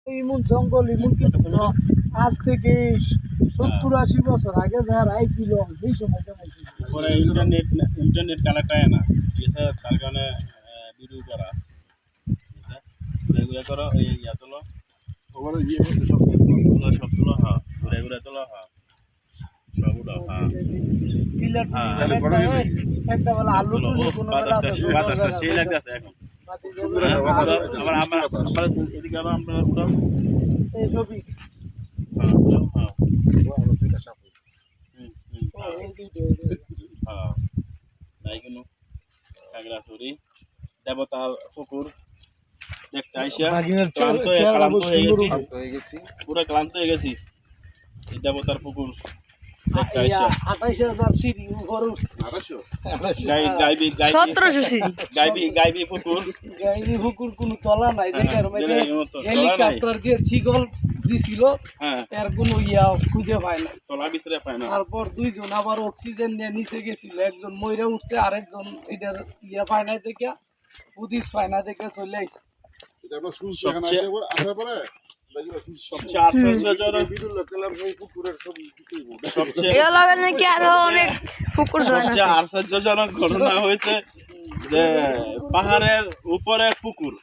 ইমন জঙ্গল ইমন কিছু তো আজ থেকে 70-80 বছর আগে যারা আইছিল সেই সময়টা বলছি পরে ইন্টারনেট কানেক্ট হয় না, ঠিক আছে, তার কারণে ভিডিও করা, ঠিক আছে, ঘুরে করো, এই ইয়া তোলো, সব তোলো, হ্যাঁ, ঘুরে তোলো, হ্যাঁ, সব উঠাও, হ্যাঁ, একটা বলে আলু বাতাসটা সেই লাগতেছে এখন। আবার আমরা এদিকে আবার আমরা উঠাও, এই ছবি হ্যাঁ, উঠাও, হ্যাঁ, হ্যাঁ, তাই কোনো খাগড়াছড়ি দেবতার পুকুর দেখতে আইসা ক্লান্ত হয়ে গেছি, পুরো ক্লান্ত হয়ে গেছি। এই দেবতার পুকুর দেখতে আইসা 28,000 সিঁড়ি খরচ গাইবি পুকুর, গাইবি পুকুর কোনো তলা নাই, যেটার মধ্যে হেলিকপ্টার দিয়ে ছিগল দিছিল, এর কোনো ইয়া খুঁজে পায় না, তলা বিছরে পায় না। তারপর দুইজন আবার অক্সিজেন নিয়ে নিচে গেছিল, একজন মইরা উঠছে, আরেকজন এটার ইয়া পায় না দেখে বুদিস পায় না দেখে চলে আইছে। আশ্চর্যজনক ঘটনা হয়েছে যে পাহাড়ের উপরে পুকুর।